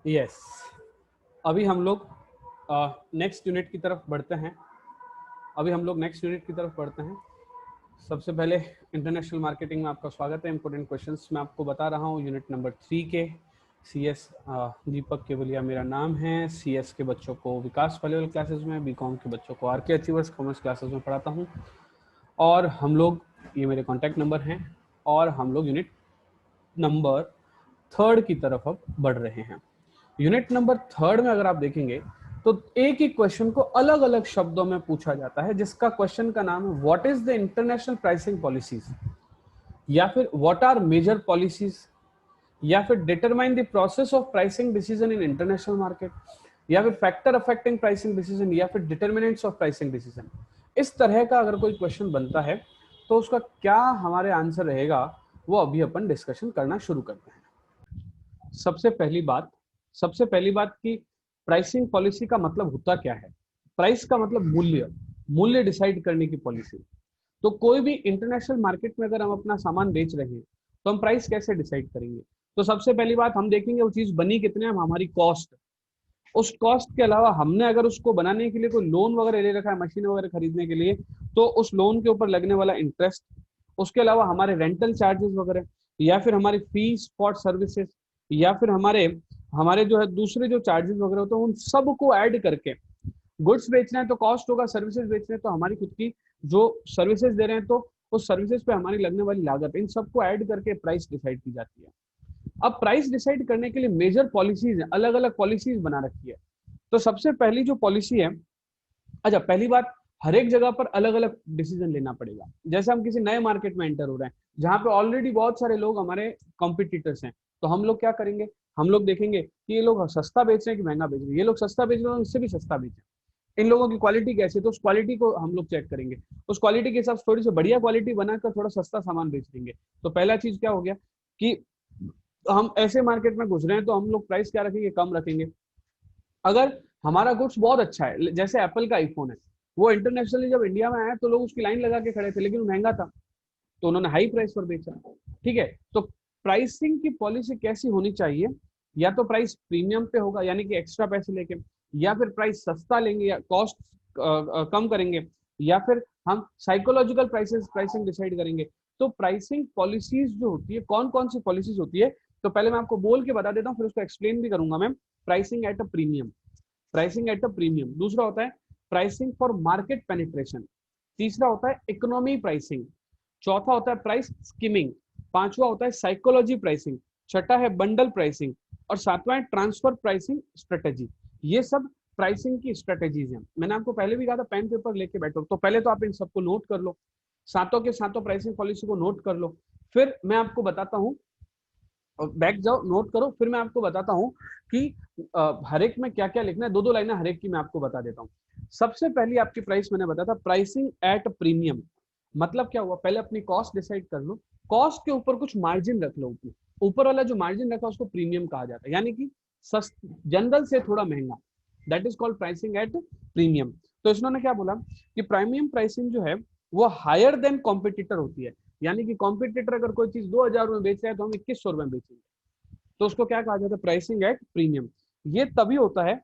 Yes, अभी हम लोग नेक्स्ट यूनिट की तरफ बढ़ते हैं। सबसे पहले इंटरनेशनल मार्केटिंग में आपका स्वागत है। इंपॉर्टेंट क्वेश्चंस मैं आपको बता रहा हूँ यूनिट नंबर 3 के। CS दीपक केवलिया मेरा नाम है। CS के बच्चों को विकास वाले क्लासेस में, बीकॉम के बच्चों को RK अचीवर्स कॉमर्स क्लासेस में पढ़ाता हूँ। और हम लोग, ये मेरे कॉन्टैक्ट नंबर हैं, और हम लोग यूनिट नंबर 3 की तरफ अब बढ़ रहे हैं। यूनिट नंबर 3 में अगर आप देखेंगे तो एक ही क्वेश्चन को अलग अलग शब्दों में पूछा जाता है, जिसका क्वेश्चन का नाम है what is the international pricing policies, या फिर व्हाट आर मेजर पॉलिसीज, या फिर determine the process of pricing decision in international market, या फिर फैक्टर अफेक्टिंग प्राइसिंग डिसीजन, या फिर डिटर्मिनेंट्स ऑफ प्राइसिंग डिसीजन। इस तरह का अगर कोई क्वेश्चन बनता है तो उसका क्या हमारे आंसर रहेगा, वो अभी अपन डिस्कशन करना शुरू करते हैं। सबसे पहली बात कि प्राइसिंग पॉलिसी का मतलब होता क्या है। प्राइस का मतलब मूल्य डिसाइड करने की पॉलिसी। तो कोई भी इंटरनेशनल मार्केट में अगर हम अपना सामान बेच रहे हैं तो हम प्राइस कैसे डिसाइड करेंगे। तो सबसे पहली बात हम देखेंगे वो चीज बनी कितने में, हमारी कॉस्ट। उस कॉस्ट के अलावा हमने अगर उसको बनाने के लिए कोई लोन वगैरह ले रखा है मशीन वगैरह खरीदने के लिए, तो उस लोन के ऊपर लगने वाला इंटरेस्ट, उसके अलावा हमारे रेंटल चार्जेस वगैरह, या फिर हमारी फीस फॉर सर्विसेज, या फिर हमारे हमारे जो है दूसरे जो चार्जेस वगैरह होते हैं, उन सबको ऐड करके गुड्स बेचना है तो कॉस्ट होगा, सर्विसेज बेचना है तो हमारी खुद की जो सर्विसेज दे रहे हैं तो उस सर्विसेज पे हमारी लगने वाली लागत, इन सबको ऐड करके प्राइस डिसाइड की जाती है। अब प्राइस डिसाइड करने के लिए मेजर पॉलिसीज है, अलग अलग पॉलिसीज बना रखी है। तो सबसे पहली जो पॉलिसी है, अच्छा पहली बात, हर एक जगह पर अलग अलग डिसीजन लेना पड़ेगा। जैसे हम किसी नए मार्केट में एंटर हो रहे हैं जहां पे ऑलरेडी बहुत सारे लोग हमारे कॉम्पिटिटर्स हैं, तो हम लोग क्या करेंगे, हम लोग देखेंगे कि ये लोग सस्ता बेच रहे हैं कि महंगा बेच रहे हैं। ये लोग सस्ता बेच रहे हैं, इससे भी सस्ता बेच रहे हैं। इन लोगों की क्वालिटी कैसी है, तो उस क्वालिटी को हम लोग चेक करेंगे। उस क्वालिटी के हिसाब से थोड़ी सी बढ़िया क्वालिटी बनाकर थोड़ा सस्ता सामान बेच देंगे। तो पहला चीज क्या हो गया कि हम ऐसे मार्केट में घुस रहे हैं तो हम लोग प्राइस क्या रखेंगे, कम रखेंगे। अगर हमारा गुड्स बहुत अच्छा है, जैसे एप्पल का आईफोन है, वो इंटरनेशनली जब इंडिया में आया तो लोग उसकी लाइन लगा के खड़े थे, लेकिन वो महंगा था तो उन्होंने हाई प्राइस पर बेचा। ठीक है, तो प्राइसिंग की पॉलिसी कैसी होनी चाहिए, या तो प्राइस प्रीमियम पे होगा यानी कि एक्स्ट्रा पैसे लेके, या फिर प्राइस सस्ता लेंगे या कॉस्ट कम करेंगे, या फिर हम साइकोलॉजिकल प्राइसेस प्राइसिंग डिसाइड करेंगे। तो प्राइसिंग पॉलिसीज जो होती है, कौन कौन सी पॉलिसीज होती है, तो पहले मैं आपको बोल के बता देता हूँ, फिर उसको एक्सप्लेन भी करूंगा मैं। प्राइसिंग एट अ प्रीमियम, दूसरा होता है प्राइसिंग फॉर मार्केट पेनिट्रेशन, तीसरा होता है इकोनॉमी प्राइसिंग, चौथा होता है प्राइस स्कीमिंग, पांचवा होता है साइकोलॉजी प्राइसिंग, छठा है बंडल प्राइसिंग, और सातवां है ट्रांसफर प्राइसिंग स्ट्रेटेजी। ये सब प्राइसिंग की स्ट्रेटेजीज हैं। मैंने आपको पहले भी कहा था पेन पेपर लेके बैठो, तो पहले तो आप इन सबको नोट कर लो, सातों के सातों प्राइसिंग पॉलिसी को नोट कर लो। फिर मैं आपको बताता हूँ, बैक जाओ नोट करो, फिर मैं आपको बताता हूँ कि हर एक में क्या क्या लिखना है। दो दो लाइनें हर एक की मैं आपको बता देता हूँ। सबसे पहली आपकी प्राइस मैंने बताया था प्राइसिंग एट प्रीमियम। मतलब क्या हुआ, पहले अपनी कॉस्ट डिसाइड कर लो, कॉस्ट के ऊपर कुछ मार्जिन रख लो, ऊपर वाला जो मार्जिन रखा उसको प्रीमियम कहा जाता है, यानी कि जनरल से थोड़ा महंगा, that is called pricing at premium. तो इन्होंने क्या बोला कि प्रीमियम प्राइसिंग जो है वो हायर देन कॉम्पिटिटर होती है, यानी कि कॉम्पिटिटर अगर कोई चीज 2000 में बेच रहा है तो हम 2100 में बेचेंगे, तो उसको क्या कहा जाता है, प्राइसिंग एट प्रीमियम। ये तभी होता है,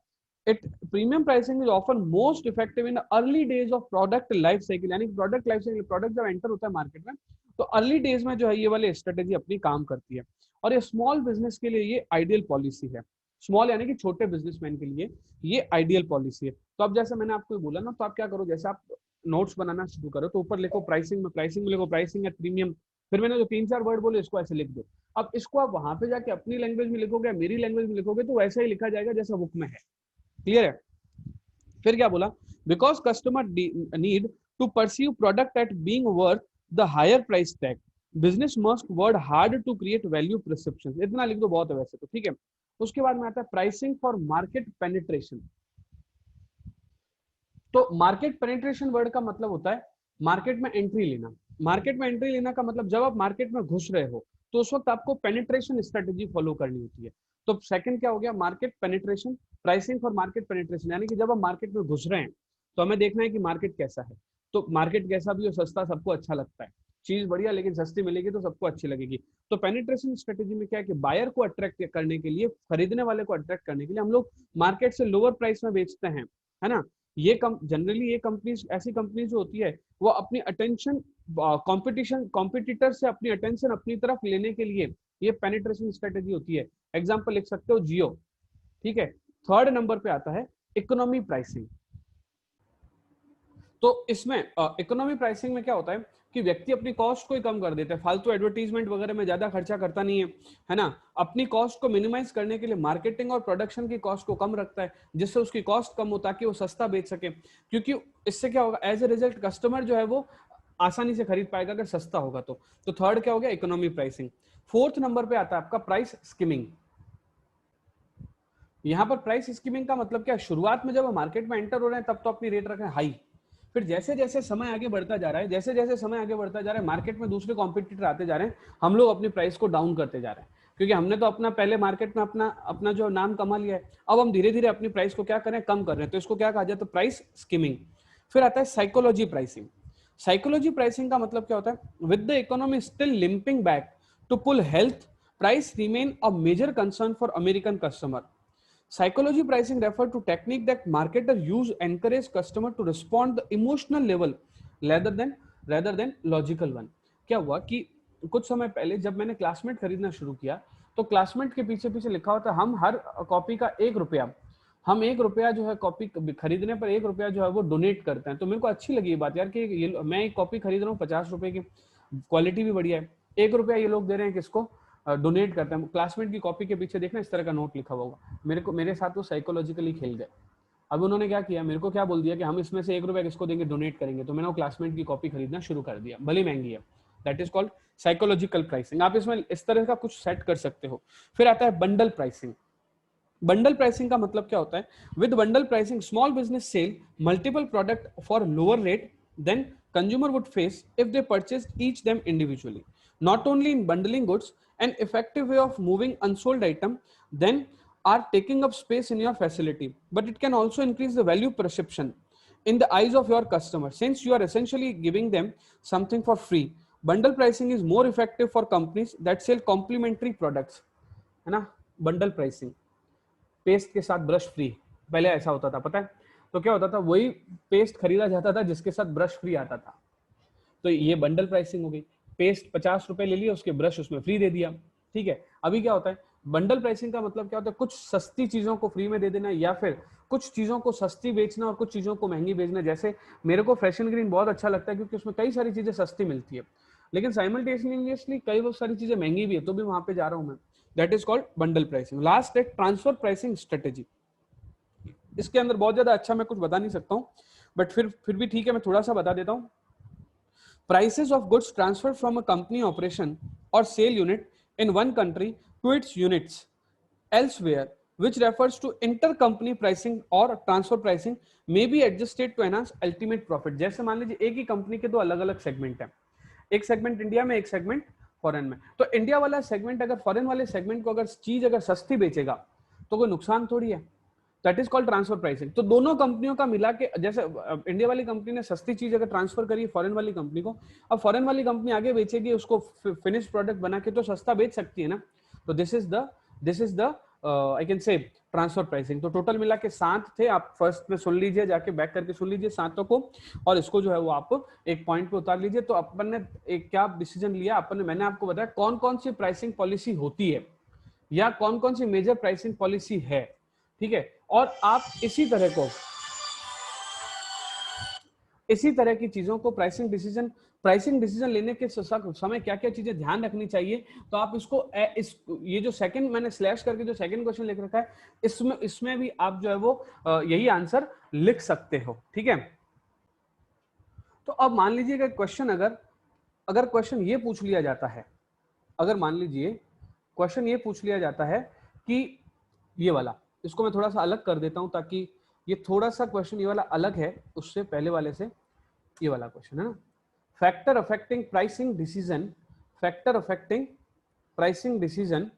it premium pricing is often most effective in early days of product life cycle, यानी प्रोडक्ट लाइफ साइकिल, प्रोडक्ट जब एंटर होता है मार्केट में तो अर्ली डेज में जो है ये वाली स्ट्रेटेजी अपनी काम करती है। और ये स्मॉल बिजनेस के लिए ये आइडियल पॉलिसी है, स्मॉल यानी कि छोटे बिजनेसमैन के लिए ये आइडियल पॉलिसी है। तो अब जैसे मैंने आपको बोला ना, तो आप क्या करो, जैसे आप नोट्स बनाना शुरू करो तो ऊपर लिखो प्राइसिंग में लिखो प्राइसिंग एट प्रीमियम। फिर मैंने जो 3-4 वर्ड बोले इसको ऐसे लिख दो। अब इसको आप वहां पे जाके अपनी लैंग्वेज में लिखोगे, मेरी लैंग्वेज में लिखोगे, तो वैसा ही लिखा जाएगा जैसा बुक में है। क्लियर है। फिर क्या बोला, because customer need to perceive product at being worth the higher price tag, business must work hard to create value perception. इतना लिख दो, बहुत है वैसे तो, ठीक है। उसके बाद में आता है प्राइसिंग फॉर मार्केट पेनिट्रेशन। तो मार्केट पेनिट्रेशन वर्ड का मतलब होता है मार्केट में एंट्री लेना। मार्केट में एंट्री लेना का मतलब जब आप मार्केट में घुस रहे हो तो उस वक्त आपको पेनिट्रेशन स्ट्रेटेजी फॉलो करनी होती है। तो सेकंड क्या हो गया, market penetration, pricing for market penetration, यानी कि जब हम मार्केट में घुस रहे हैं तो हमें देखना है कि मार्केट कैसा है। तो मार्केट कैसा भी हो, सस्ता सबको अच्छा लगता है, चीज बढ़िया लेकिन सस्ती मिलेगी तो सबको अच्छी लगेगी। तो पेनिट्रेशन स्ट्रेटेजी में क्या है कि बायर को अट्रैक्ट करने के लिए, खरीदने वाले को अट्रैक्ट करने के लिए हम लोग मार्केट से लोअर प्राइस में बेचते हैं, है ना। ये जनरली ये कंपनीज, ऐसी कंपनीज जो होती है वो अपनी अटेंशन कॉम्पिटिटर से अपनी अटेंशन अपनी तरफ लेने के लिए ये पेनिट्रेशन स्ट्रेटेजी होती है। एग्जाम्पल लिख सकते हो जियो, ठीक है। थर्ड नंबर पे आता है इकोनॉमी प्राइसिंग। तो इसमें इकोनॉमी प्राइसिंग में क्या होता है कि व्यक्ति अपनी कॉस्ट को ही कम कर देता है, फालतू एडवर्टीजमेंट वगैरह में ज्यादा खर्चा करता नहीं है ना। अपनी कॉस्ट को मिनिमाइज करने के लिए मार्केटिंग और प्रोडक्शन की कॉस्ट को कम रखता है, जिससे उसकी कॉस्ट कम हो ताकि वो सस्ता बेच सके। क्योंकि इससे क्या होगा, एज ए रिजल्ट कस्टमर जो है वो आसानी से खरीद पाएगा अगर सस्ता होगा तो थर्ड क्या हो गया, इकोनॉमी प्राइसिंग। फोर्थ नंबर पे आता है आपका प्राइस स्कीमिंग। यहां पर प्राइस स्कीमिंग का मतलब क्या है, शुरुआत में जब वो मार्केट में एंटर हो रहे हैं तब तो अपनी रेट रख रहे हैं हाई, फिर जैसे जैसे समय आगे बढ़ता जा रहा है, जैसे जैसे समय आगे बढ़ता जा रहा है, मार्केट में दूसरे कॉम्पिटिटर आते जा रहे हैं, हम लोग अपनी प्राइस को डाउन करते जा रहे हैं। क्योंकि हमने तो अपना पहले मार्केट में अपना अपना जो नाम कमा लिया है, अब हम धीरे धीरे अपनी प्राइस को क्या करें, कम कर रहे हैं। तो इसको क्या कहा जाए, तो प्राइस स्कीमिंग। फिर आता है साइकोलॉजी प्राइसिंग। साइकोलॉजी प्राइसिंग का मतलब क्या होता है, with the economy still limping back to full health, price remain a major concern for American customer. Psychology pricing refer to technique that marketer use encourage customer to respond the emotional level rather than logical one. क्या हुआ कि कुछ समय पहले जब मैंने classmate खरीदना शुरू किया तो क्लासमेट के पीछे पीछे लिखा होता है हम हर कॉपी का 1 रुपया, हम 1 रुपया जो है कॉपी खरीदने पर 1 रुपया जो है वो डोनेट करते हैं। तो मेरे को अच्छी लगी ये बात यार कि ये मैं एक कॉपी खरीद रहा हूँ 50 रुपए की, क्वालिटी भी बढ़िया है, 1 रुपया ये लोग दे रहे हैं किसको, डोनेट करते हैं। क्लासमेट की कॉपी के पीछे देखना इस तरह का नोट लिखा हुआ होगा। मेरे साथ वो साइकोलॉजिकली खेल गए। अब उन्होंने क्या किया, मेरे को क्या बोल दिया कि हम इसमें से 1 रुपया किसको देंगे, डोनेट करेंगे। तो मैंने वो क्लासमेट की कॉपी खरीदना शुरू कर दिया, भले महंगी है। That is called psychological pricing. आप इसमें इस तरह का कुछ सेट कर सकते हो। फिर आता है बंडल प्राइसिंग। बंडल प्राइसिंग का मतलब क्या होता है, with bundle pricing small business sell multiple product for lower rate than consumer would face if they purchase each them individually. Not only in bundling goods an effective way of moving unsold item then are taking up space in your facility, but it can also increase the value perception in the eyes of your customer since you are essentially giving them something for free. Bundle pricing is more effective for companies that sell complementary products, है ना। Bundle pricing, paste के साथ brush free, पहले ऐसा होता था पता है। तो क्या होता था, वही पेस्ट खरीदा जाता था जिसके साथ ब्रश फ्री आता था। तो ये बंडल प्राइसिंग हो गई। पेस्ट 50 रुपए ले लिया, उसके ब्रश उसमें फ्री दे दिया, ठीक है। अभी क्या होता है, बंडल प्राइसिंग का मतलब क्या होता है, कुछ सस्ती चीजों को फ्री में दे देना या फिर कुछ चीजों को सस्ती बेचना और कुछ चीजों को महंगी बेचना। जैसे मेरे को फैशन ग्रीन बहुत अच्छा लगता है क्योंकि उसमें कई सारी चीजें सस्ती मिलती है, लेकिन साइमल्टेनियसली कई बहुत सारी चीजें महंगी भी है, तो भी वहां पे जा रहा हूं मैं। That is called bundle pricing. Last है ट्रांसफर प्राइसिंग स्ट्रेटेजी। इसके अंदर बहुत ज्यादा अच्छा मैं कुछ बता नहीं सकता हूं, बट फिर भी ठीक है, मैं थोड़ा सा बता देता हूं। Prices of goods transferred from a company operation or sale unit in one country to its units elsewhere, which refers to intercompany pricing or transfer pricing, may be adjusted to enhance ultimate profit. जैसे मान लीजिए एक ही company के दो अलग अलग segment है, एक सेगमेंट इंडिया में, एक सेगमेंट फॉरेन में। तो इंडिया वाला सेगमेंट अगर फॉरेन वाले सेगमेंट को अगर चीज अगर सस्ती बेचेगा तो कोई नुकसान थोड़ी है। That is called transfer pricing. तो दोनों कंपनियों का मिला के, जैसे इंडिया वाली कंपनी ने सस्ती चीज अगर ट्रांसफर करी फॉरेन वाली कंपनी को, अब फॉरेन वाली कंपनी आगे बेचेगी उसको फिनिश प्रोडक्ट बना के, तो सस्ता बेच सकती है ना। तो this is the I can say transfer pricing. तो टोटल मिला के 7 थे, आप फर्स्ट में सुन लीजिए, जाके बैक करके सुन लीजिए 7 को, और इसको जो है वो आप एक पॉइंट पे उतार लीजिए। तो अपन ने एक क्या डिसीजन लिया, अपन ने, मैंने आपको बताया कौन कौन सी प्राइसिंग पॉलिसी होती है या कौन कौन सी मेजर प्राइसिंग पॉलिसी है, ठीक है। और आप इसी तरह की चीजों को प्राइसिंग डिसीजन लेने के समय क्या क्या चीजें ध्यान रखनी चाहिए। तो आप इसको ये जो सेकंड मैंने स्लैश करके जो सेकंड क्वेश्चन लिख रखा है, इसमें भी आप जो है वो यही आंसर लिख सकते हो, ठीक है। तो अब मान लीजिए क्वेश्चन अगर क्वेश्चन ये पूछ लिया जाता है, अगर मान लीजिए क्वेश्चन ये पूछ लिया जाता है कि ये वाला, इसको मैं थोड़ा सा अलग कर देता हूं ताकि ये थोड़ा सा क्वेश्चन ये वाला अलग है उससे पहले वाले से। ये वाला क्वेश्चन है ना, factor affecting pricing decision, factor affecting pricing decision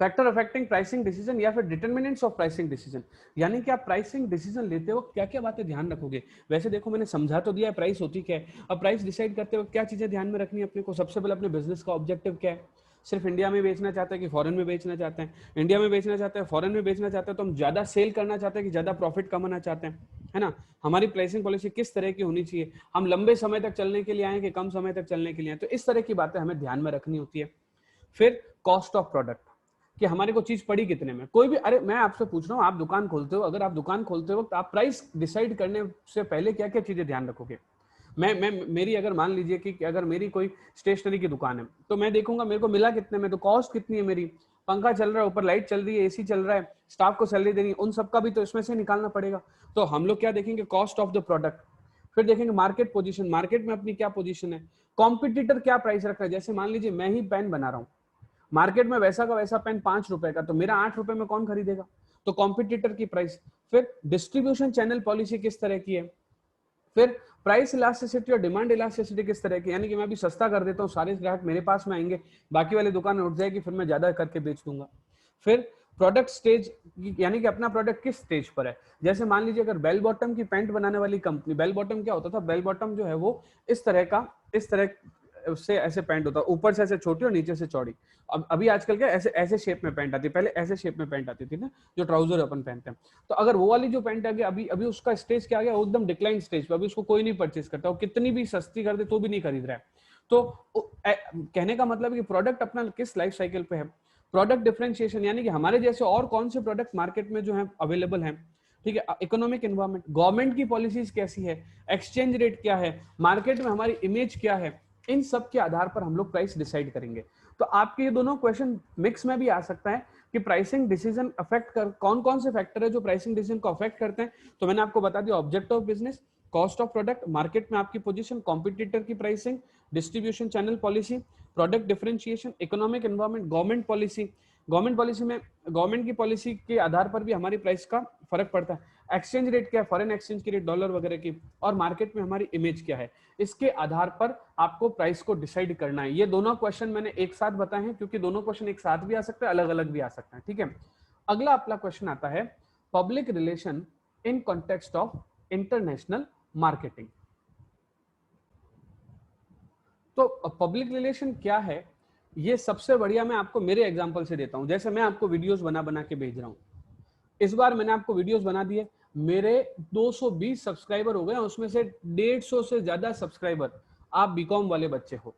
factor affecting pricing decision या फिर डिटरमिनेंट्स ऑफ प्राइसिंग डिसीजन, यानी कि आप प्राइसिंग डिसीजन लेते वक्त क्या क्या बातें ध्यान रखोगे। वैसे देखो मैंने समझा तो दिया है प्राइस होती क्या है। अब प्राइस डिसाइड करते वक्त क्या चीजें ध्यान में रखनी है अपने को। सबसे पहले अपने बिजनेस का ऑब्जेक्टिव क्या है, सिर्फ इंडिया में बेचना चाहते हैं कि फॉरेन में बेचना चाहते हैं। इंडिया में बेचना चाहते हैं, फॉरेन में बेचना चाहते हैं, तो हम ज्यादा सेल करना चाहते हैं कि ज्यादा प्रॉफिट कमाना चाहते हैं, है ना। हमारी प्राइसिंग पॉलिसी किस तरह की होनी चाहिए, हम लंबे समय तक चलने के लिए आए कि कम समय तक चलने के लिए आए, तो इस तरह की बातें हमें ध्यान में रखनी होती है। फिर कॉस्ट ऑफ प्रोडक्ट, कि हमारे को चीज पड़ी कितने में। कोई भी, अरे मैं आपसे पूछ रहा हूँ, आप दुकान खोलते हो, अगर आप दुकान खोलते वक्त आप प्राइस डिसाइड करने से पहले क्या क्या चीजें ध्यान रखोगे। मैं मेरी अगर मान लीजिए कि अगर मेरी कोई स्टेशनरी की दुकान है, तो मैं देखूंगा मेरे को मिला कितने में, तो कॉस्ट कितनी है मेरी, पंखा चल रहा है, ऊपर लाइट चल रही है, एसी चल रहा है, स्टाफ को सैलरी देनी है, उन सबका भी तो इसमें से निकालना पड़ेगा। तो हम लोग क्या देखेंगे, कॉस्ट ऑफ द प्रोडक्ट। फिर देखेंगे मार्केट पोजीशन, मार्केट में अपनी क्या पोजीशन है, कॉम्पिटिटर क्या प्राइस रख रहा है। जैसे मान लीजिए मैं ही पेन बना रहा हूँ, मार्केट में वैसा का वैसा पेन 5 रुपए का, तो मेरा 8 रुपए में कौन खरीदेगा, तो कॉम्पिटिटर की प्राइस। फिर डिस्ट्रीब्यूशन चैनल पॉलिसी किस तरह की है। फिर प्राइस इलास्टिसिटी और डिमांड इलास्टिसिटी किस तरह की, यानी कि मैं भी सस्ता कर देता हूँ, सारे ग्राहक मेरे पास में आएंगे, बाकी वाली दुकान उठ जाएगी, फिर मैं ज्यादा करके बेच दूंगा। फिर प्रोडक्ट स्टेज, यानी कि अपना प्रोडक्ट किस स्टेज पर है। जैसे मान लीजिए अगर बेल बॉटम की पैंट बनाने वाली कंपनी, बेल बॉटम क्या होता था, बेल बॉटम जो है वो इस तरह का, इस तरह उससे ऐसे पैंट होता है, ऊपर से ऐसे छोटी और नीचे से चौड़ी। अब अभी आजकल क्या ऐसे ऐसे शेप में पैंट आती है, पहले ऐसे शेप में पैंट आती थी ना, जो ट्राउजर अपन पहनते हैं। तो अगर वो वाली जो पैंट आ गई, अभी अभी उसका स्टेज क्या आ गया, एकदम डिक्लाइन स्टेज पे, अभी उसको कोई नहीं परचेज करता, वो कितनी भी सस्ती कर दे तो भी नहीं खरीद रहा है। तो कहने का मतलब है कि प्रोडक्ट अपना किस लाइफ साइकिल पे है। प्रोडक्ट डिफरेंशिएशन, यानी कि हमारे जैसे और कौन से प्रोडक्ट मार्केट में जो है अवेलेबल हैं, ठीक है। इकोनॉमिक एनवायरनमेंट, गवर्नमेंट की पॉलिसीज कैसी है, एक्सचेंज रेट क्या है, मार्केट में हमारी इमेज क्या है, इन सब के आधार पर हम लोग प्राइस डिसाइड करेंगे। तो आपके ये दोनों क्वेश्चन मिक्स में भी आ सकता है कि प्राइसिंग डिसीजन अफेक्ट कर, कौन कौन से फैक्टर है जो प्राइसिंग डिसीजन को अफेक्ट करते हैं। तो मैंने आपको बता दिया, object of business, cost of product, market में आपकी पोजीशन, कॉम्पिटिटर की pricing, distribution channel policy, product differentiation, economic environment, government policy. Government policy में गवर्नमेंट की पॉलिसी के आधार पर भी हमारी प्राइस का फर्क पड़ता है। एक्सचेंज रेट क्या है, फॉरेन एक्सचेंज की रेट, डॉलर वगैरह की, और मार्केट में हमारी इमेज क्या है, इसके आधार पर आपको प्राइस को डिसाइड करना है। ये दोनों क्वेश्चन मैंने एक साथ बताए हैं, क्योंकि दोनों क्वेश्चन एक साथ भी आ सकते हैं, अलग अलग भी आ सकते हैं, ठीक है। अगला अपना क्वेश्चन आता है, public relation in context of international marketing. तो पब्लिक रिलेशन क्या है, ये सबसे बढ़िया मैं आपको मेरे एग्जांपल से देता हूं। जैसे मैं आपको वीडियोस बना बना के भेज रहा हूं, इस बार मैंने आपको वीडियोस बना दिए, मेरे 220 सब्सक्राइबर हो गए, उसमें से 150 से ज्यादा सब्सक्राइबर आप बीकॉम वाले बच्चे हो,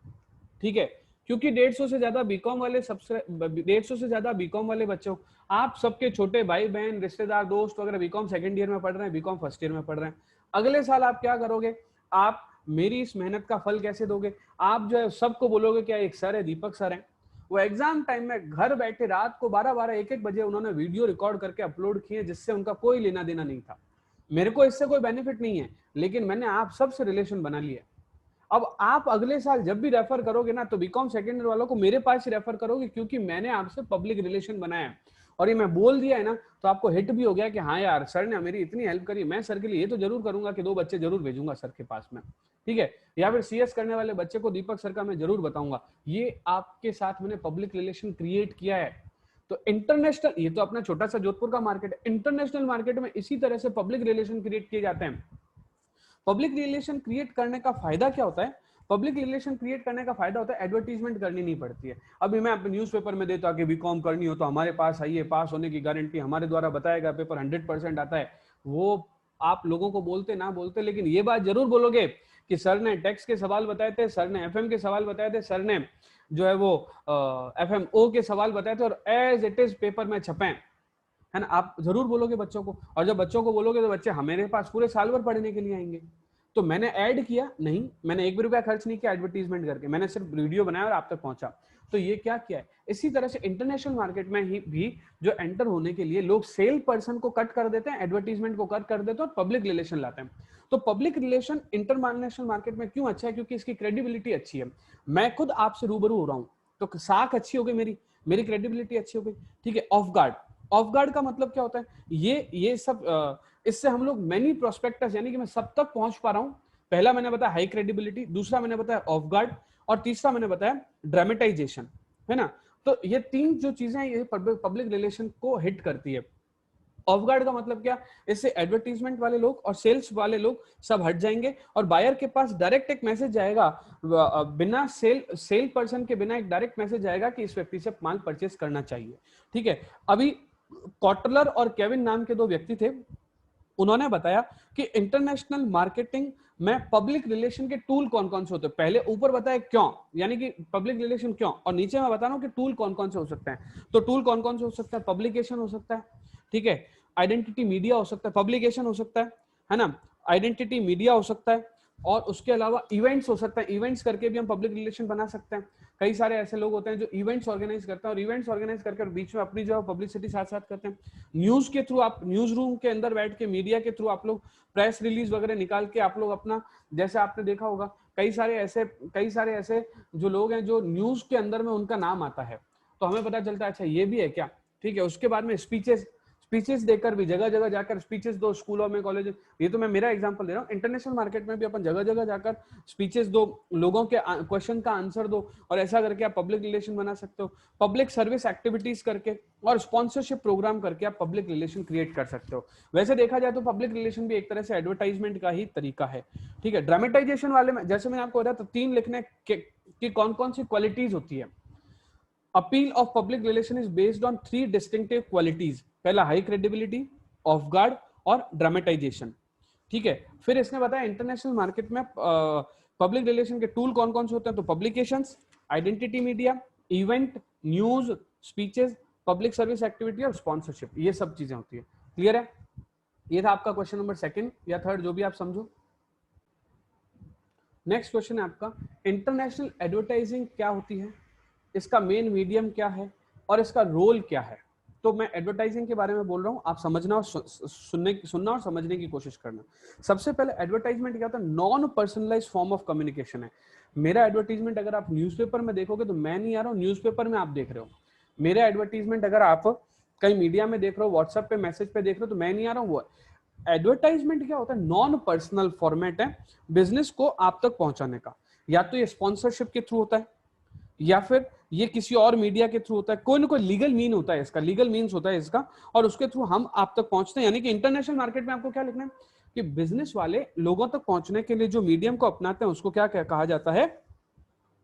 ठीक है। क्योंकि 150 से ज्यादा बीकॉम वाले 150 से ज्यादा बीकॉम वाले बच्चे हो, आप सबके छोटे भाई बहन रिश्तेदार दोस्त वगैरह बीकॉम सेकंड ईयर में पढ़ रहे हैं, बीकॉम फर्स्ट ईयर में पढ़ रहे हैं। अगले साल आप क्या करोगे, आप मेरी इस मेहनत का फल कैसे दोगे, आप जो है सबको बोलोगे क्या एक सर है, दीपक सर है। वो एग्जाम टाइम में घर बैठे रात को 12-12 1-1 बजे उन्होंने वीडियो रिकॉर्ड करके अपलोड किए, जिससे उनका कोई लेना देना नहीं था। मेरे को इससे कोई बेनिफिट नहीं है, लेकिन मैंने आप सबसे रिलेशन बना लिया। अब आप अगले साल जब भी रेफर करोगे ना, तो बीकॉम सेकेंड ईयर वालों को मेरे पास ही रेफर करोगे, क्योंकि मैंने आपसे पब्लिक रिलेशन बनाया है। और ये मैं बोल दिया है ना, तो आपको हिट भी हो गया कि हाँ यार सर ने मेरी इतनी हेल्प करी, मैं सर के लिए ये तो जरूर करूंगा कि 2 बच्चे जरूर भेजूंगा सर के पास में, ठीक है। या फिर सीएस करने वाले बच्चे को दीपक सर का मैं जरूर बताऊंगा। ये आपके साथ मैंने पब्लिक रिलेशन क्रिएट किया है। तो इंटरनेशनल, ये तो अपना छोटा सा जोधपुर का मार्केट है, इंटरनेशनल मार्केट में इसी तरह से पब्लिक रिलेशन क्रिएट किए जाते हैं। पब्लिक रिलेशन क्रिएट करने का फायदा क्या होता है, पब्लिक रिलेशन क्रिएट करने का फायदा होता है एडवर्टीजमेंट करनी नहीं पड़ती है। अभी मैं अपने न्यूज़पेपर में देता कि बीकॉम करनी हो तो हमारे पास आइए, पास होने की गारंटी, हमारे द्वारा बताया गया पेपर 100% आता है। वो आप लोगों को बोलते ना बोलते, लेकिन ये बात जरूर बोलोगे कि सर ने टैक्स के सवाल बताए थे, सर ने एफएम के सवाल बताए थे, सर ने जो है वो एफएमओ के सवाल बताए थे, और एज इट इज पेपर में छपे, है ना। आप जरूर बोलोगे बच्चों को, और जब बच्चों को बोलोगे तो बच्चे हमारे पास पूरे साल भर पढ़ने के लिए आएंगे। तो मैंने ऐड किया नहीं, मैंने 1 भी रुपया खर्च नहीं किया एडवर्टीजमेंट करके, मैंने सिर्फ वीडियो बनाया और आप तक पहुंचा। तो ये क्या किया है। इसी तरह से इंटरनेशनल मार्केट में ही भी जो एंटर होने के लिए लोग सेल पर्सन को कट कर देते हैं, एडवर्टीजमेंट को कट कर देते हैं और पब्लिक रिलेशन लाते हैं। तो पब्लिक रिलेशन इंटरनेशनल मार्केट में क्यों अच्छा है, क्योंकि इसकी क्रेडिबिलिटी अच्छी है। मैं खुद आपसे रूबरू हो रहा हूं, तो साख अच्छी हो गई, मेरी क्रेडिबिलिटी अच्छी हो गई, ठीक है। ऑफ गार्ड, ऑफ गार्ड का मतलब क्या होता है, ये सब इससे हम लोग मैनी प्रोस्पेक्टस, यानी कि मैं सब तक पहुंच पा रहा हूं। पहला मैंने बताया हाई क्रेडिबिलिटी, दूसरा मैंने बताया ऑफ गार्ड, और तीसरा मैंने बताया ड्रामेटाइजेशन, है ना। तो ये तीन जो चीजें हैं ये पब्लिक रिलेशन को हिट करती है। ऑफ गार्ड का मतलब क्या, इससे एडवर्टीजमेंट वाले लोग और सेल्स वाले लोग सब हट जाएंगे और बायर के पास डायरेक्ट एक मैसेज जाएगा, बिना सेल पर्सन के बिना एक डायरेक्ट मैसेज जाएगा कि इस व्यक्ति से माल परचेस करना चाहिए। ठीक है, अभी कॉटलर और केविन नाम के दो व्यक्ति थे, उन्होंने बताया कि इंटरनेशनल मार्केटिंग में पब्लिक रिलेशन के टूल कौन कौन से होते हैं। पहले ऊपर बताया क्यों, यानी कि पब्लिक रिलेशन क्यों, और नीचे मैं बता रहा हूं कि टूल कौन कौन से हो सकते हैं। तो टूल कौन कौन से हो सकता है, पब्लिकेशन हो सकता है, ठीक है, आइडेंटिटी मीडिया हो सकता है, पब्लिकेशन हो सकता है ना, आइडेंटिटी मीडिया हो सकता है, और उसके अलावा इवेंट्स हो सकता है, इवेंट्स करके भी हम पब्लिक रिलेशन बना सकते हैं। कई सारे ऐसे लोग होते हैं जो इवेंट्स ऑर्गेनाइज करते हैं और इवेंट्स ऑर्गेनाइज करके बीच में अपनी जो पब्लिसिटी साथ साथ करते हैं। न्यूज के थ्रू, आप न्यूज रूम के अंदर बैठ के मीडिया के थ्रू आप लोग प्रेस रिलीज वगैरह निकाल के आप लोग अपना, जैसे आपने देखा होगा कई सारे ऐसे जो लोग हैं जो न्यूज के अंदर में उनका नाम आता है, तो हमें पता चलता है अच्छा ये भी है क्या। ठीक है, उसके बाद में स्पीचेस देकर भी, जगह जगह जाकर स्पीचेस दो, स्कूलों में, कॉलेज, ये तो मैं मेरा एग्जांपल दे रहा हूँ। इंटरनेशनल मार्केट में भी अपन जगह जगह जाकर स्पीचेस दो, लोगों के क्वेश्चन का आंसर दो, और ऐसा करके आप पब्लिक रिलेशन बना सकते हो। पब्लिक सर्विस एक्टिविटीज करके और स्पॉन्सरशिप प्रोग्राम करके आप पब्लिक रिलेशन क्रिएट कर सकते हो। वैसे देखा जाए तो पब्लिक रिलेशन भी एक तरह से एडवर्टाइजमेंट का ही तरीका है। ठीक है, ड्रामेटाइजेशन वाले में जैसे मैंने आपको बताया तो तीन लिखने कि कौन कौन सी क्वालिटीज होती है। Appeal of public relation is based on 3 distinctive qualities. पहला हाई क्रेडिबिलिटी, ऑफ गार्ड और ड्रामेटाइजेशन। ठीक है, फिर इसने बताया इंटरनेशनल मार्केट में पब्लिक रिलेशन के टूल कौन कौन से होते हैं, तो publications, identity media, event, news, speeches, public service activity और स्पॉन्सरशिप, ये सब चीजें होती है। क्लियर है, ये था आपका क्वेश्चन नंबर 2 या 3, जो भी आप समझो। नेक्स्ट क्वेश्चन है आपका, इंटरनेशनल एडवर्टाइजिंग क्या होती है, इसका मेन मीडियम क्या है और इसका रोल क्या है। तो मैं एडवर्टाइजिंग के बारे में बोल रहा हूं, आप समझना और सुनना और समझने की कोशिश करना। सबसे पहले एडवर्टाइजमेंट क्या होता है, non personalised form of communication है। मेरा एडवर्टाइजमेंट अगर आप न्यूज़पेपर में देखोगे तो मैं नहीं आ रहा हूं, न्यूज़पेपर में आप देख रहे हो। मेरा एडवर्टाइजमेंट अगर आप कहीं मीडिया में देख रहे हो, व्हाट्सएप पे मैसेज पे देख रहे हो, तो मैं नहीं आ रहा हूं। वो एडवर्टाइजमेंट क्या होता है, नॉन पर्सनल फॉर्मेट है बिजनेस को आप तक पहुंचाने का। या तो ये स्पॉन्सरशिप के थ्रू होता है, या फिर ये किसी और मीडिया के थ्रू होता है, कोई ना कोई लीगल मीन होता है इसका, लीगल मीन्स होता है इसका, और उसके थ्रू हम आप तक पहुंचते हैं। यानी कि इंटरनेशनल मार्केट में आपको क्या लिखना है कि बिजनेस वाले लोगों तक पहुंचने के लिए जो मीडियम को अपनाते हैं उसको क्या कहा जाता है,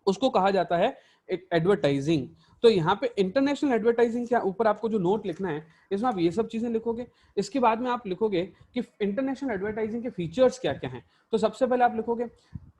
उसको कहा जाता है एडवर्टाइजिंग। तो यहाँ पे इंटरनेशनल एडवर्टाइजिंग क्या, ऊपर आपको जो नोट लिखना है इसमें आप ये सब चीजें लिखोगे। इसके बाद में आप लिखोगे कि इंटरनेशनल एडवर्टाइजिंग के फीचर्स क्या क्या हैं। तो सबसे पहले आप लिखोगे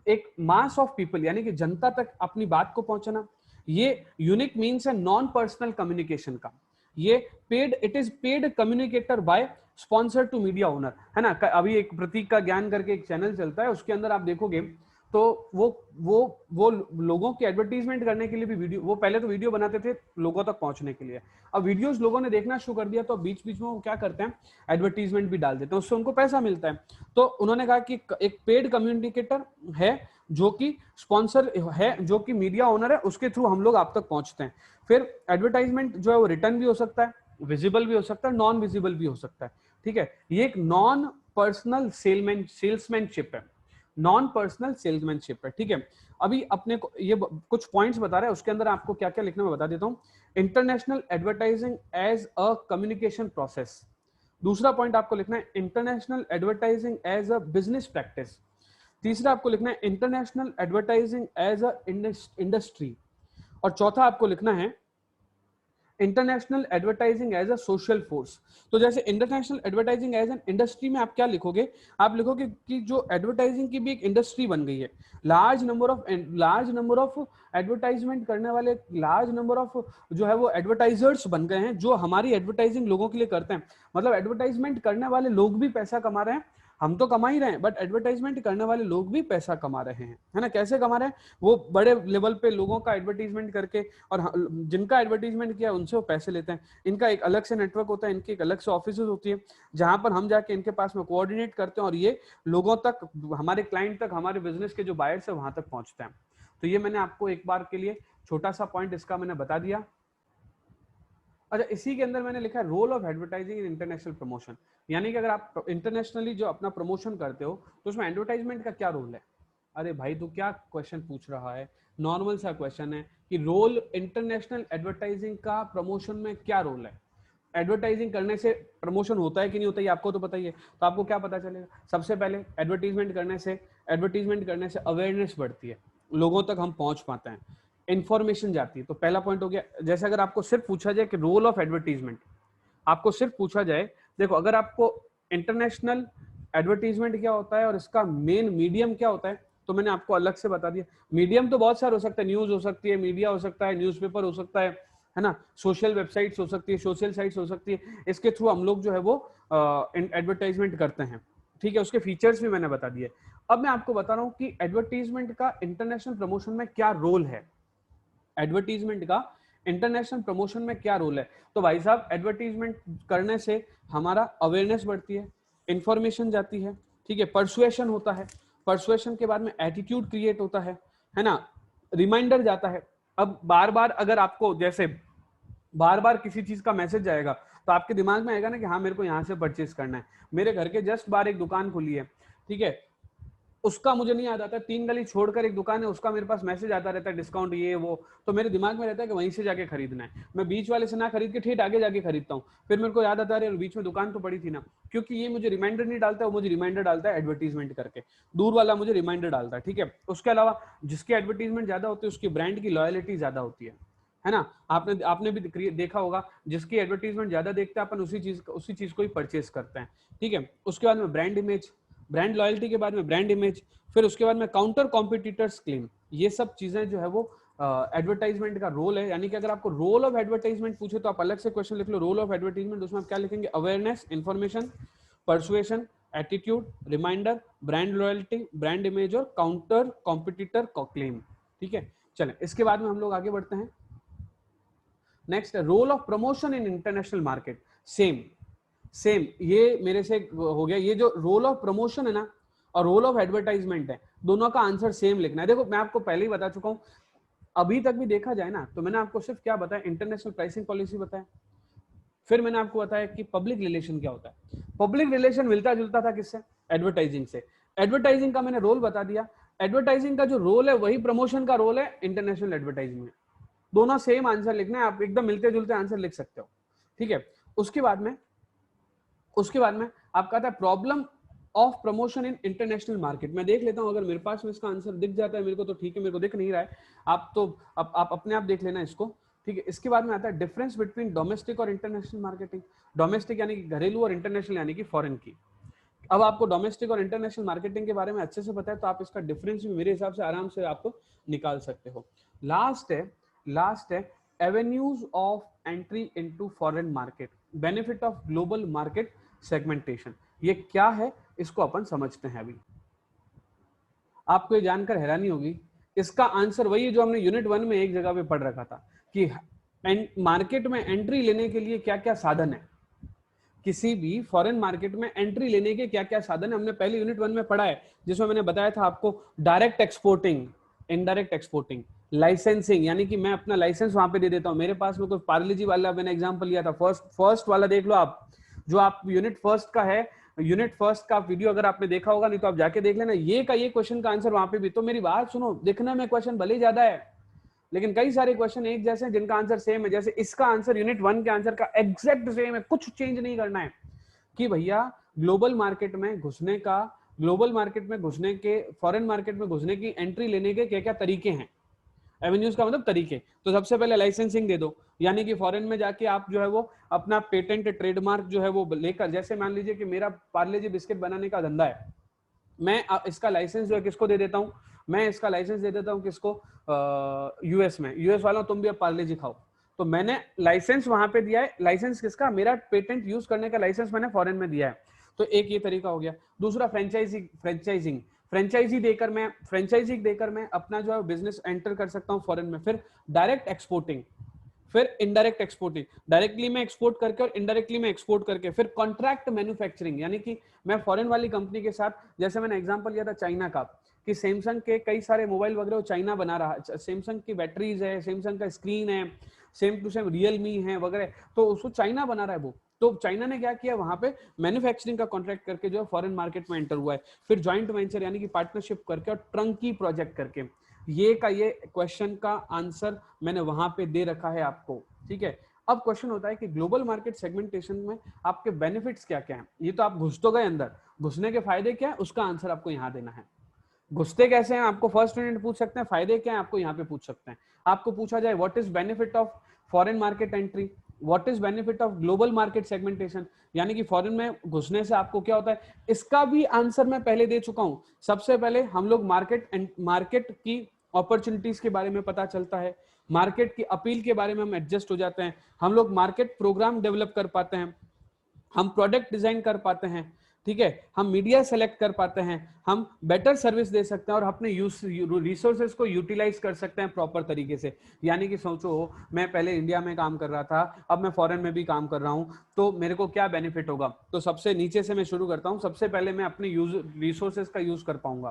एक मास ऑफ पीपल, यानी कि जनता तक अपनी बात को पहुंचाना। ये यूनिक मीन्स है नॉन पर्सनल कम्युनिकेशन का। ये paid, it is paid communicator by sponsor to media owner, है ना। अभी एक प्रतीक का ज्ञान करके एक चैनल चलता है, उसके अंदर आप देखोगे तो वो लोगों की एडवर्टीजमेंट करने के लिए भी वीडियो, वो पहले तो वीडियो बनाते थे लोगों तक पहुंचने के लिए, अब वीडियोस लोगों ने देखना शुरू कर दिया तो बीच बीच में वो क्या करते हैं, एडवर्टीजमेंट भी डाल देते हैं, उससे उनको पैसा मिलता है। तो उन्होंने कहा कि एक पेड कम्युनिकेटर है जो कि स्पॉन्सर है, जो कि मीडिया ओनर है, उसके थ्रू हम लोग आप तक पहुंचते हैं। फिर एडवर्टाइजमेंट जो है वो रिटर्न भी हो सकता है, विजिबल भी हो सकता है, नॉन विजिबल भी हो सकता है। ठीक है, ये एक नॉन पर्सनल सेल्समैनशिप है, नॉन पर्सनल सेल्समैनशिप है। ठीक है, अभी अपने को ये कुछ पॉइंट्स बता रहा है, उसके अंदर आपको क्या क्या लिखना मैं बता देता हूं। International advertising as a communication process. दूसरा पॉइंट आपको लिखना है international advertising as a business practice. तीसरा आपको लिखना है international advertising as a industry. और चौथा आपको लिखना है international advertising as a social force. तो जैसे international advertising as an industry में आप क्या लिखोगे, आप लिखोगे कि जो एडवर्टाइजिंग की भी एक इंडस्ट्री बन गई है, लार्ज नंबर ऑफ एडवर्टाइजमेंट करने वाले, लार्ज नंबर ऑफ जो है वो एडवर्टाइजर्स बन गए हैं जो हमारी एडवर्टाइजिंग लोगों के लिए करते हैं। मतलब एडवर्टाइजमेंट करने वाले लोग भी पैसा कमा रहे हैं, हम तो कमा ही रहे हैं, बट एडवर्टाइजमेंट करने वाले लोग भी पैसा कमा रहे हैं, है ना। कैसे कमा रहे हैं, वो बड़े लेवल पे लोगों का एडवर्टीजमेंट करके, और जिनका एडवर्टीजमेंट किया उनसे वो पैसे लेते हैं। इनका एक अलग से नेटवर्क होता है, इनकी एक अलग से ऑफिस होती है जहां पर हम जाके इनके पास में कोऑर्डिनेट करते हैं और ये लोगों तक, हमारे क्लाइंट तक, हमारे बिजनेस के जो बायर्स है वहां तक पहुंचते हैं। तो ये मैंने आपको एक बार के लिए छोटा सा पॉइंट इसका मैंने बता दिया। अच्छा, इसी के अंदर मैंने लिखा है role of advertising in international promotion. यानी कि अगर आप इंटरनेशनली जो अपना प्रमोशन करते हो तो उसमें एडवर्टाइजमेंट का क्या रोल है। अरे भाई तू क्या क्वेश्चन पूछ रहा है, नॉर्मल सा क्वेश्चन है कि रोल इंटरनेशनल एडवर्टाइजिंग का प्रमोशन में क्या रोल है। एडवर्टाइजिंग करने से प्रमोशन होता है कि नहीं होता है आपको तो पता ही है। तो आपको क्या पता चलेगा, सबसे पहले एडवर्टीजमेंट करने से अवेयरनेस बढ़ती है, लोगों तक हम पहुंच पाते हैं, इंफॉर्मेशन जाती है। तो पहला पॉइंट हो गया। जैसे अगर आपको सिर्फ पूछा जाए कि रोल ऑफ एडवर्टीजमेंट, आपको सिर्फ पूछा जाए, देखो अगर आपको इंटरनेशनल एडवर्टीजमेंट क्या होता है और इसका मेन मीडियम क्या होता है, तो मैंने आपको अलग से बता दिया। मीडियम तो बहुत सारे हो सकता है, न्यूज हो सकती है, मीडिया हो सकता है, न्यूज़पेपर हो सकता है ना, सोशल वेबसाइट्स हो सकती है, सोशल साइट्स हो सकती है, इसके थ्रू हम लोग जो है वो एडवर्टाइजमेंट करते हैं। ठीक है, उसके फीचर्स भी मैंने बता दिए। अब मैं आपको बता रहा हूँ कि एडवर्टीजमेंट का इंटरनेशनल प्रमोशन में क्या रोल है। एडवर्टीजमेंट का इंटरनेशनल प्रमोशन में क्या रोल है। तो भाई साहब, एडवर्टीजमेंट करने से हमारा अवेयरनेस बढ़ती है, इंफॉर्मेशन जाती है, ठीक है, परसुएशन होता है, परसुएशन के बाद में एटीट्यूड क्रिएट होता है ना, रिमाइंडर जाता है। अब बार बार अगर आपको जैसे बार बार किसी चीज का मैसेज जाएगा तो आपके दिमाग में आएगा ना कि हाँ मेरे को यहाँ से परचेज करना है। मेरे घर के जस्ट बाहर एक दुकान खुली है, ठीक है, उसका मुझे नहीं याद आता, 3 गली छोड़कर एक दुकान है, उसका मेरे पास मैसेज आता रहता है डिस्काउंट ये वो, तो मेरे दिमाग में रहता है कि वहीं से जाके खरीदना है। मैं बीच वाले से ना खरीद के ठीक आगे जाके खरीदता हूँ, फिर मेरे को याद आता है बीच में दुकान तो पड़ी थी ना, क्योंकि ये मुझे रिमाइंडर नहीं डालता है, वो मुझे रिमाइंडर डालता है एडवर्टीजमेंट करके, दूर वाला मुझे रिमाइंडर डालता है। ठीक है, उसके अलावा जिसकी एडवर्टीजमेंट ज्यादा होती है उसकी ब्रांड की लॉयलिटी ज्यादा होती है ना। आपने भी देखा होगा, जिसकी एडवर्टीजमेंट ज्यादा देखते हैं अपन उसी चीज को ही परचेस करते हैं। ठीक है, उसके बाद में ब्रांड इमेज, ब्रांड लॉयल्टी के बाद में ब्रांड इमेज, फिर उसके बाद में काउंटर कॉम्पिटिटर्स क्लेम, ये सब चीजें जो है वो एडवर्टाइजमेंट का रोल है। यानी कि अगर आपको रोल ऑफ एडवर्टाइजमेंट पूछे तो आप अलग से क्वेश्चन लिख लो, रोल ऑफ एडवर्टाइजमेंट, उसमें आप क्या लिखेंगे, awareness, information, persuasion, attitude, reminder, brand loyalty, brand image और काउंटर कॉम्पिटिटर क्लेम। ठीक है, चलें इसके बाद में हम लोग आगे बढ़ते हैं। Next, role of promotion in international market. Same ये मेरे से हो गया। ये जो रोल ऑफ प्रमोशन है ना और रोल ऑफ एडवर्टाइजमेंट है, दोनों का आंसर सेम लिखना है। देखो मैं आपको पहले ही बता चुका हूं, अभी तक भी देखा जाए ना तो मैंने आपको सिर्फ क्या बताया, इंटरनेशनल प्राइसिंग पॉलिसी बताया, फिर मैंने आपको बताया कि पब्लिक रिलेशन क्या होता है। पब्लिक रिलेशन मिलता जुलता था किससे, एडवर्टाइजिंग से। एडवर्टाइजिंग का मैंने रोल बता दिया, एडवर्टाइजिंग का जो रोल है वही प्रमोशन का रोल है इंटरनेशनल एडवर्टाइजिंग में। दोनों सेम आंसर लिखना है, आप एकदम मिलते जुलते आंसर लिख सकते हो। ठीक है, उसके बाद में आपका आता है problem of promotion in international market. मैं देख लेता हूं, अगर मेरे पास में इसका आंसर दिख जाता है मेरे को तो ठीक है, मेरे को दिख नहीं रहा है, आप तो आप अपने आप देख लेना इसको। ठीक है, इसके बाद में आता है डिफरेंस बिटवीन डोमेस्टिक और इंटरनेशनल मार्केटिंग। डोमेस्टिक यानी कि घरेलू और इंटरनेशनल यानी कि फॉरेन की। अब आपको डोमेस्टिक और इंटरनेशनल मार्केटिंग के बारे में अच्छे से पता है तो आप इसका डिफरेंस भी मेरे हिसाब से आराम से आप निकाल सकते हो। लास्ट है avenues of entry into foreign market, benefit of global market segmentation. ये क्या है इसको अपन समझते हैं। अभी आपको ये जानकर हैरानी होगी, इसका आंसर वही है जो हमने यूनिट 1 में एक जगह पे पढ़ रखा था कि मार्केट में एंट्री लेने के लिए क्या क्या साधन है, किसी भी फॉरेन मार्केट में एंट्री लेने के क्या क्या साधन है, हमने पहले यूनिट 1 में पढ़ा है, जिसमें मैंने बताया था आपको direct exporting, indirect exporting, licensing, यानी कि मैं अपना लाइसेंस वहां पे दे देता हूं। मेरे पास में कोई पार्ले जी वाला मैंने एग्जांपल लिया था, फर्स्ट वाला देख लो आप, जो आप यूनिट फर्स्ट का है, यूनिट फर्स्ट का वीडियो अगर आपने देखा होगा, नहीं तो आप जाके देख लेना, ये क्वेश्चन का आंसर वहां पे भी। तो मेरी बात सुनो, दिखने में क्वेश्चन भले ही ज्यादा है लेकिन कई सारे क्वेश्चन एक जैसे हैं जिनका आंसर सेम है। जैसे इसका आंसर यूनिट 1 के आंसर का एग्जैक्ट सेम है, कुछ चेंज नहीं करना है कि भैया ग्लोबल मार्केट में घुसने के, फॉरेन मार्केट में घुसने की, एंट्री लेने के क्या क्या तरीके हैं। एवेन्यूज का मतलब तरीके। तो सबसे पहले लाइसेंसिंग दे दो, यानी कि फॉरेन में जाके आप जो है वो अपना पेटेंट ट्रेडमार्क जो है वो लेकर, जैसे मान लीजिए कि मेरा पार्ले जी बिस्किट बनाने का धंधा है, मैं इसका लाइसेंस जो है किसको दे देता हूं, मैं इसका लाइसेंस दे देता हूं किसको, यूएस में, यूएस वालों तुम भी अब पार्ले जी खाओ। तो मैंने लाइसेंस वहां पे दिया है, लाइसेंस किसका, मेरा पेटेंट यूज करने का लाइसेंस मैंने फॉरेन में दिया है। तो एक ये तरीका हो गया। दूसरा फ्रेंचाइजी देकर मैं अपना जो है बिजनेस एंटर कर सकता हूं फॉरेन में। फिर डायरेक्ट एक्सपोर्टिंग, फिर इनडायरेक्ट एक्सपोर्टिंग, डायरेक्टली में एक्सपोर्ट करके और इनडायरेक्टली में एक्सपोर्ट करके। फिर कॉन्ट्रैक्ट मैन्युफैक्चरिंग, यानी कि मैं फॉरेन वाली कंपनी के साथ, जैसे मैंने एग्जांपल लिया था चाइना का, कि सैमसंग के कई सारे मोबाइल वगैरह चाइना बना रहा है, सैमसंग की बैटरीज है, सैमसंग का स्क्रीन है, सेम टू सेम रियलमी है वगैरह, तो उसको चाइना बना रहा है वो। तो चाइना ने क्या किया, वहां पे मैन्युफैक्चरिंग का कॉन्ट्रैक्ट करके जो है फॉरेन मार्केट में एंटर हुआ है। फिर ज्वाइंट वेंचर यानी कि पार्टनरशिप करके और ट्रंकी प्रोजेक्ट करके, ये का ये क्वेश्चन का आंसर मैंने वहां पे दे रखा है आपको, ठीक है। अब क्वेश्चन होता है कि ग्लोबल मार्केट सेगमेंटेशन में आपके बेनिफिट्स क्या क्या हैं। ये तो आप घुस तो गए अंदर, घुसने के फायदे क्या है उसका आंसर आपको यहाँ देना है। घुसते कैसे हैं आपको फर्स्ट मिनट पूछ सकते हैं, फायदे क्या है आपको यहाँ पे पूछ सकते हैं। आपको पूछा जाए what is benefit of foreign market entry, what is benefit of global market segmentation, यानी कि फॉरेन में घुसने से आपको क्या होता है, इसका भी आंसर मैं पहले दे चुका हूं। सबसे पहले हम लोग मार्केट की अपॉर्चुनिटीज के बारे में पता चलता है, मार्केट की अपील के बारे में हम एडजस्ट हो जाते हैं, हम लोग मार्केट प्रोग्राम डेवलप कर पाते हैं, हम प्रोडक्ट डिजाइन कर पाते हैं, ठीक है, हम मीडिया सेलेक्ट कर पाते हैं, हम बेटर सर्विस दे सकते हैं और अपने रिसोर्सेज को यूटिलाइज कर सकते हैं प्रॉपर तरीके से। यानी कि सोचो मैं पहले इंडिया में काम कर रहा था, अब मैं फॉरेन में भी काम कर रहा हूं, तो मेरे को क्या बेनिफिट होगा। तो सबसे नीचे से मैं शुरू करता हूं। सबसे पहले मैं अपने रिसोर्सेज का यूज कर पाऊंगा,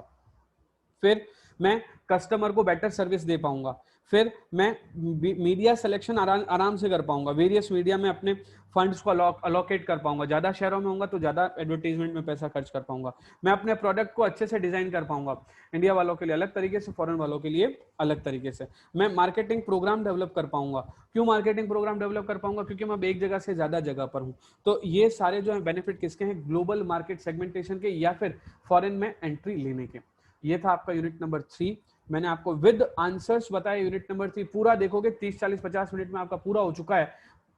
फिर मैं कस्टमर को बेटर सर्विस दे पाऊंगा, फिर मैं मीडिया सिलेक्शन आराम से कर पाऊंगा, वेरियस मीडिया में अपने फंड्स को अलोकेट कर पाऊंगा, ज्यादा शहरों में होऊंगा तो ज्यादा एडवर्टाइजमेंट में पैसा खर्च कर पाऊंगा, मैं अपने प्रोडक्ट को अच्छे से डिजाइन कर पाऊंगा, इंडिया वालों के लिए अलग तरीके से, फॉरेन वालों के लिए अलग तरीके से, मैं मार्केटिंग प्रोग्राम डेवलप कर पाऊंगा। क्यों मार्केटिंग प्रोग्राम डेवलप कर पाऊंगा, क्योंकि मैं एक जगह से ज्यादा जगह पर हूं। तो ये सारे जो है बेनिफिट किसके हैं, ग्लोबल मार्केट सेगमेंटेशन के या फिर फॉरेन में एंट्री लेने के। ये था आपका यूनिट नंबर 3। मैंने आपको विद आंसर्स बताया यूनिट नंबर 3, पूरा देखोगे 30 40 50 मिनट में आपका पूरा हो चुका है।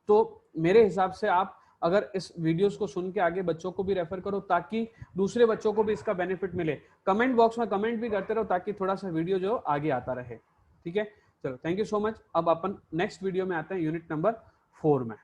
तो मेरे हिसाब से आप अगर इस वीडियोस को सुन के आगे बच्चों को भी रेफर करो ताकि दूसरे बच्चों को भी इसका बेनिफिट मिले। कमेंट बॉक्स में कमेंट भी करते रहो ताकि थोड़ा सा वीडियो जो आगे आता रहे, ठीक है। चलो थैंक यू सो मच। अब अपन नेक्स्ट वीडियो में आते हैं यूनिट नंबर 4 में।